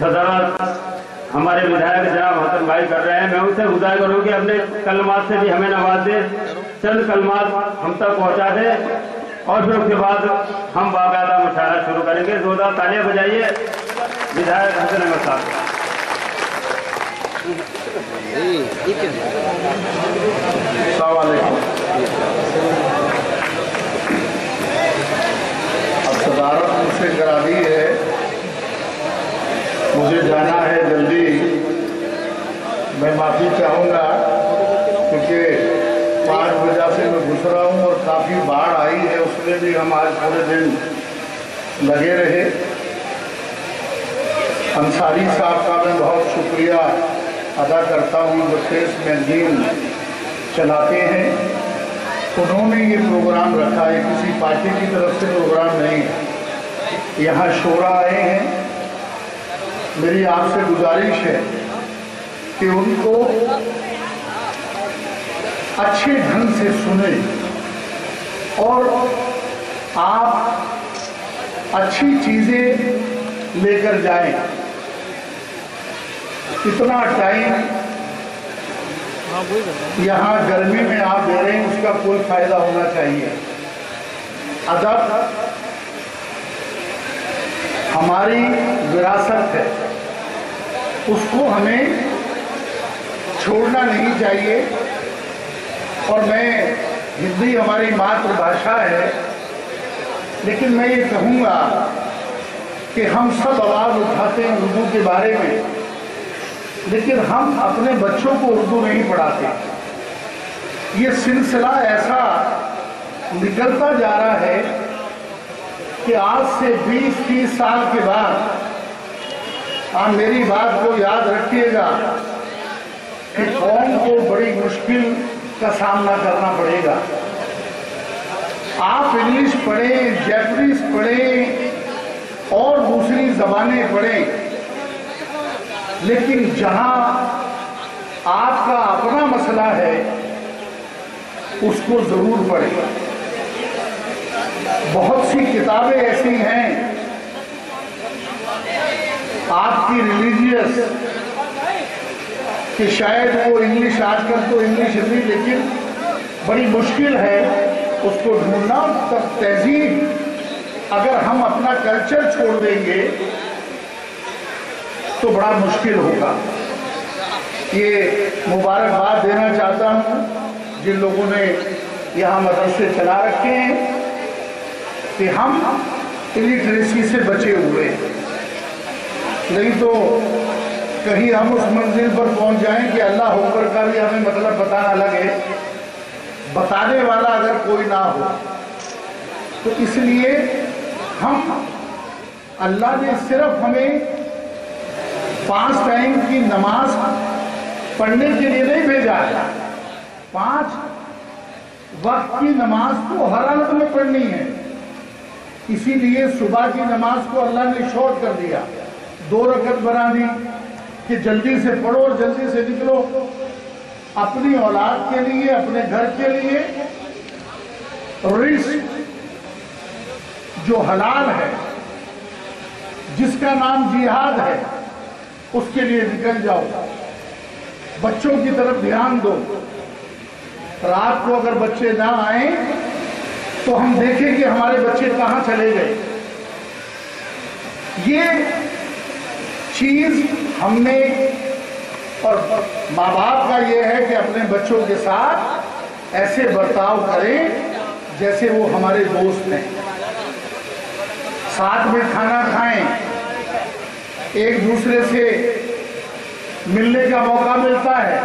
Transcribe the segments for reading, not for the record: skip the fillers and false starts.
सदारत हमारे विधायक जनाब हसन भाई कर रहे हैं। मैं उनसे गुजारिश करूँ कि अपने कलमात से भी हमें नवाज दे, चंद कलमात हम तक पहुँचा दे और फिर उसके बाद हम बाकायदा मुशायरा शुरू करेंगे। जोरदार तालियां बजाइए विधायक हसन अहमद साहब। अब सदारत मुझसे करा दी है, मुझे जाना है जल्दी। मैं माफ़ी चाहूँगा क्योंकि 5 बजे से मैं घुस रहा हूँ और काफ़ी बाढ़ आई है, उसमें भी हम आज पूरे दिन लगे रहे। अंसारी साहब का मैं बहुत शुक्रिया अदा करता हूँ जो प्रेस मैगजीन चलाते हैं। उन्होंने ये प्रोग्राम रखा है, किसी पार्टी की तरफ से प्रोग्राम नहीं है। यहाँ शोरा आए हैं, मेरी आपसे गुजारिश है कि उनको अच्छे ढंग से सुने और आप अच्छी चीज़ें लेकर जाएं। इतना टाइम यहाँ गर्मी में आप दे रहे हैं, उसका कोई फायदा होना चाहिए। अदब हमारी विरासत है, उसको हमें छोड़ना नहीं चाहिए। और मैं, हिंदी हमारी मातृभाषा है, लेकिन मैं ये कहूँगा कि हम सब आवाज़ उठाते हैं उर्दू के बारे में, लेकिन हम अपने बच्चों को उर्दू नहीं पढ़ाते। ये सिलसिला ऐसा निकलता जा रहा है कि आज से 20-30 साल के बाद, आप मेरी बात को याद रखिएगा कि कौम को बड़ी मुश्किल का सामना करना पड़ेगा। आप इंग्लिश पढ़ें, जैपनीज पढ़ें और दूसरी ज़बानें पढ़ें, लेकिन जहां आपका अपना मसला है उसको जरूर पढ़ें। बहुत सी किताबें ऐसी हैं आपकी रिलीजियस कि शायद वो इंग्लिश, आजकल तो इंग्लिश हिंदी, लेकिन बड़ी मुश्किल है उसको ढूंढना। तब तहजीब अगर हम अपना कल्चर छोड़ देंगे तो बड़ा मुश्किल होगा। ये मुबारकबाद देना चाहता हूँ जिन लोगों ने यहाँ मदरसे चला रखे हैं कि हम इलिटरेसी से बचे हुए हैं, नहीं तो कहीं हम उस मंजिल पर पहुँच जाएं कि अल्लाह होकर का भी हमें मतलब पता ना लगे, बताने वाला अगर कोई ना हो। तो इसलिए हम, अल्लाह ने सिर्फ हमें 5 टाइम की नमाज पढ़ने के लिए नहीं भेजा है। 5 वक्त की नमाज तो हर हालत में पढ़नी है। इसीलिए सुबह की नमाज को अल्लाह ने शॉर्ट कर दिया, 2 रकअत बना दी कि जल्दी से पढ़ो और जल्दी से निकलो, अपनी औलाद के लिए, अपने घर के लिए। रिस्क जो हलाल है, जिसका नाम जिहाद है, उसके लिए निकल जाओ। बच्चों की तरफ ध्यान दो। रात को अगर बच्चे ना आए तो हम देखें कि हमारे बच्चे कहां चले गए। ये चीज हमने, और माँ बाप का ये है कि अपने बच्चों के साथ ऐसे बर्ताव करें जैसे वो हमारे दोस्त हैं। साथ में खाना खाएं, एक दूसरे से मिलने का मौका मिलता है।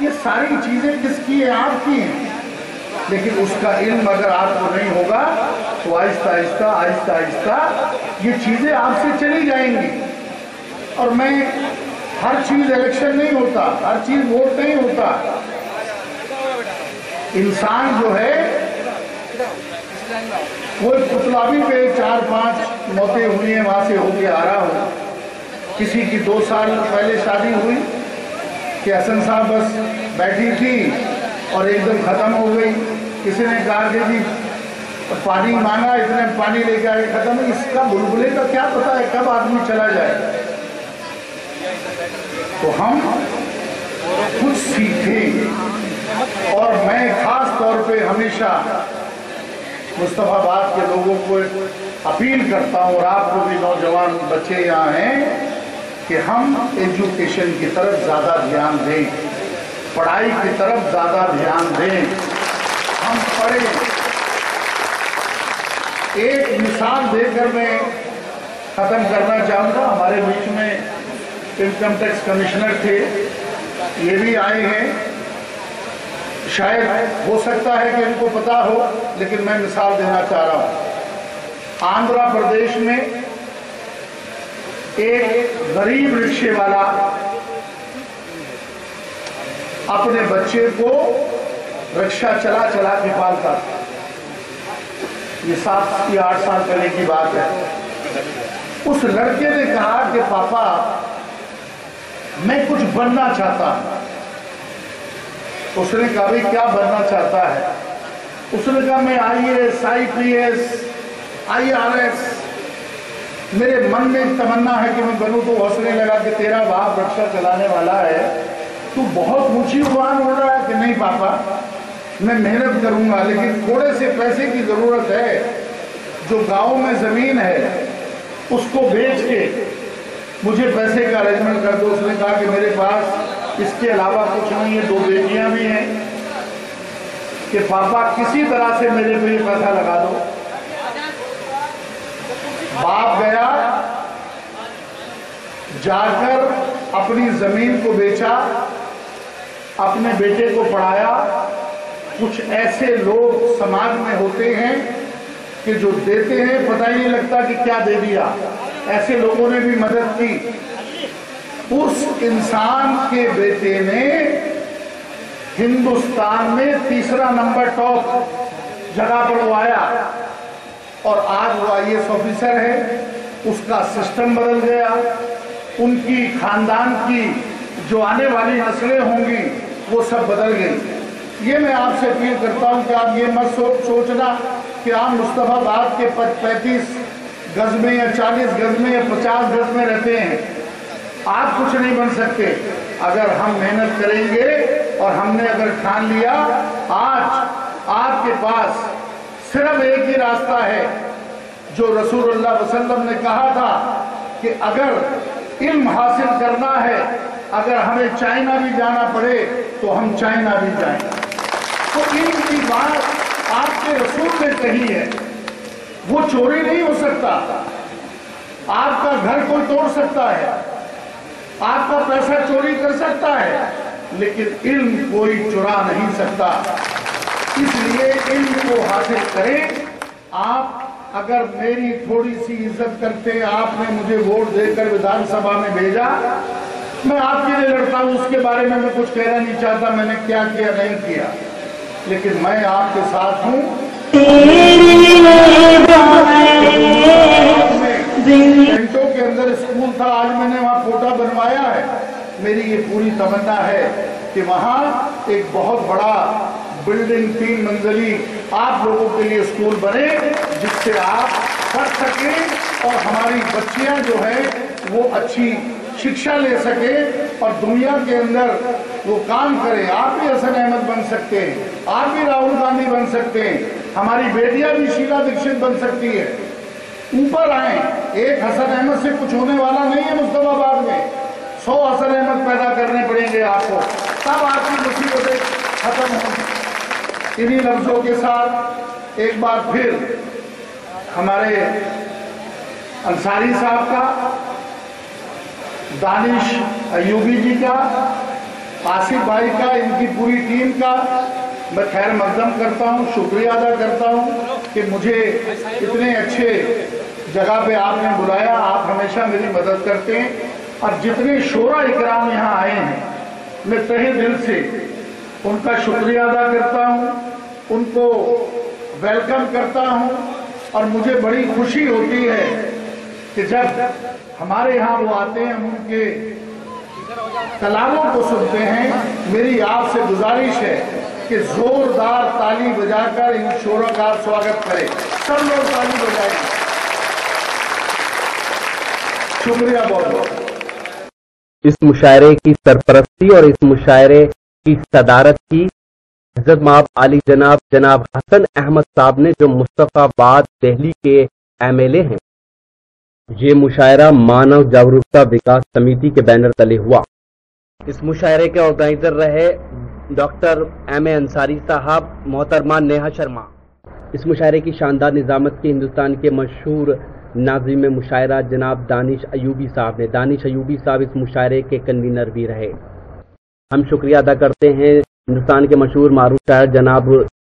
ये सारी चीजें किसकी हैं? आपकी हैं। लेकिन उसका इल्म अगर आपको नहीं होगा तो आहिस्ता आहिस्ता ये चीजें आपसे चली जाएंगी। और मैं, हर चीज इलेक्शन नहीं होता, हर चीज वोट नहीं होता। इंसान जो है वो पुतलावी पे 4-5 मौतें हुई हैं, वहां से होके आ रहा हूँ। किसी की 2 साल पहले शादी हुई कि हसन साहब बस बैठी थी और एकदम खत्म हो गई। किसी ने कहा कि जी पानी मांगा, इतने पानी लेके आए, खत्म। इसका बुलबुले का क्या पता है कब आदमी चला जाए। तो हम कुछ सीखें। और मैं खास तौर पे हमेशा मुस्तफाबाद के लोगों को अपील करता हूँ, और आपको भी नौजवान बच्चे यहाँ हैं, कि हम एजुकेशन की तरफ ज़्यादा ध्यान दें, पढ़ाई की तरफ ज़्यादा ध्यान दें, हम पढ़ें। एक मिसाल देकर मैं ख़त्म करना चाहूँगा। हमारे बीच में इनकम टैक्स कमिश्नर थे, ये भी आए हैं। शायद हो सकता है कि इनको पता हो, लेकिन मैं मिसाल देना चाह रहा हूँ। आंध्र प्रदेश में एक गरीब रिक्शे वाला अपने बच्चे को रिक्शा चला चला के पालता था। ये 7 या 8 साल पहले की बात है। उस लड़के ने कहा कि पापा, मैं कुछ बनना चाहता हूं। उसने कहा, भाई क्या बनना चाहता है? उसने कहा, मैं IAS, IPS, IRS, मेरे मन में तमन्ना है कि मैं बनूं। तो हंसने लगा कि तेरा बाप रिक्शा चलाने वाला है, तू बहुत ऊंची उड़ान उड़ रहा है। कि नहीं पापा, मैं मेहनत करूंगा, लेकिन थोड़े से पैसे की जरूरत है। जो गांव में जमीन है उसको बेच के मुझे पैसे का अरेंजमेंट कर दो। उसने कहा कि मेरे पास इसके अलावा कुछ नहीं है, 2 बेटियां भी हैं, कि पापा किसी तरह से मेरे पे ये पैसा लगा दो। बाप गया, जाकर अपनी जमीन को बेचा, अपने बेटे को पढ़ाया। कुछ ऐसे लोग समाज में होते हैं कि जो देते हैं पता ही नहीं लगता कि क्या दे दिया। ऐसे लोगों ने भी मदद की। उस इंसान के बेटे ने हिंदुस्तान में 3रा नंबर टॉप जगह पर वो आया, और आज वो IAS ऑफिसर है। उसका सिस्टम बदल गया। उनकी खानदान की जो आने वाली नस्लें होंगी वो सब बदल गई। ये मैं आपसे अपील करता हूं कि आप ये मत सोचना कि आप मुस्तफाबाद के 35 गज में या 40 गज में या 50 गज में रहते हैं, आप कुछ नहीं बन सकते। अगर हम मेहनत करेंगे और हमने अगर ठान लिया, आज आपके पास सिर्फ एक ही रास्ता है, जो रसूलुल्लाह वसल्लम ने कहा था कि अगर इल्म हासिल करना है, अगर हमें चाइना भी जाना पड़े तो हम चाइना भी जाएं। तो इल्म की बात आपके रसूल ने कही है, वो चोरी नहीं हो सकता। आपका घर कोई तोड़ सकता है, आपका पैसा चोरी कर सकता है, लेकिन इल्म कोई चुरा नहीं सकता। इसलिए इल्म को हासिल करें। आप अगर मेरी थोड़ी सी इज्जत करते, आपने मुझे वोट देकर विधानसभा में भेजा, मैं आपके लिए लड़ता हूं, उसके बारे में मैं कुछ कहना नहीं चाहता मैंने क्या किया नहीं किया, लेकिन मैं आपके साथ हूं। घंटों के अंदर स्कूल था, आज मैंने वहां कोटा बनवाया है। मेरी ये पूरी तमन्ना है कि वहां एक बहुत बड़ा बिल्डिंग 3 मंजिली आप लोगों के लिए स्कूल बने, जिससे आप पढ़ सकें और हमारी बच्चियां जो है वो अच्छी शिक्षा ले सके और दुनिया के अंदर वो काम करें। आप भी हसन अहमद बन सकते हैं, आप भी राहुल गांधी बन सकते हैं, हमारी बेटियां भी शीला दीक्षित बन सकती है। ऊपर आए। एक हसन अहमद से कुछ होने वाला नहीं है। मुस्तफाबाद में 100 हसन अहमद पैदा करने पड़ेंगे आपको, तब आपकी मुसीबतें खत्म होंगी। इन्हीं लफ्जों के साथ एक बार फिर हमारे अंसारी साहब का, दानिश अयूबी जी का, आसिफ भाई का, इनकी पूरी टीम का मैं खैर मकदम करता हूं, शुक्रिया अदा करता हूं कि मुझे इतने अच्छे जगह पे आपने बुलाया। आप हमेशा मेरी मदद करते हैं। और जितने शोरा इकराम यहाँ आए हैं, मैं तहे दिल से उनका शुक्रिया अदा करता हूं, उनको वेलकम करता हूं। और मुझे बड़ी खुशी होती है कि जब हमारे यहाँ वो आते हैं, हम उनके कलामों को सुनते हैं। मेरी आपसे गुजारिश है कि जोरदार ताली बजाकर इन शोरों का स्वागत करें। सब लोग ताली बजाएं। शुक्रिया बहुत बहुत। इस मुशायरे की सरपरस्ती और इस मुशायरे की सदारत की हज़रत माब आली जनाब हसन अहमद साहब ने, जो मुस्तफाबाद दिल्ली के MLA हैं। ये मुशायरा मानव जागरूकता विकास समिति के बैनर तले हुआ। इस मुशायरे के ऑर्गेनाइजर रहे डॉक्टर M.A. अंसारी साहब, मोहतरमा नेहा शर्मा। इस मुशायरे की शानदार निजामत की हिंदुस्तान के मशहूर नाज़िम मुशायरा जनाब दानिश अयूबी साहब ने। दानिश अयूबी साहब इस मुशायरे के कन्वीनर भी रहे। हम शुक्रिया अदा करते हैं हिंदुस्तान के मशहूर मारूफ शायर जनाब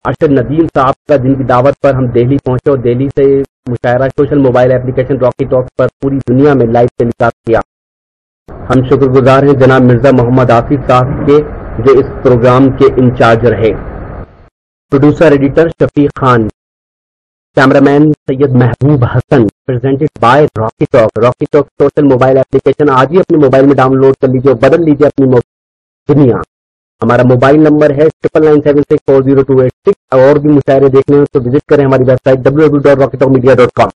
अरशद नदीम साहब का, जिनकी दावत पर हम दिल्ली पहुंचे और दिल्ली से मुशायरा social mobile application Rocky Talk पर पूरी दुनिया में लाइव टेलीकास्ट किया। हम शुक्रगुजार हैं जनाब मिर्जा मोहम्मद आसिफ साहब के, जो इस प्रोग्राम के इंचार्ज रहे। Producer editor Shafiq Khan, cameraman Syed Mehboob Hasan. Presented by Rocky Talk social mobile application आज ही अपने मोबाइल में डाउनलोड कर लीजिए और बदल लीजिए अपनी दुनिया। हमारा मोबाइल नंबर है 9997640286। और भी मुशायरे देखने हो तो विजिट करें हमारी वेबसाइट www.rockytalkmedia.com।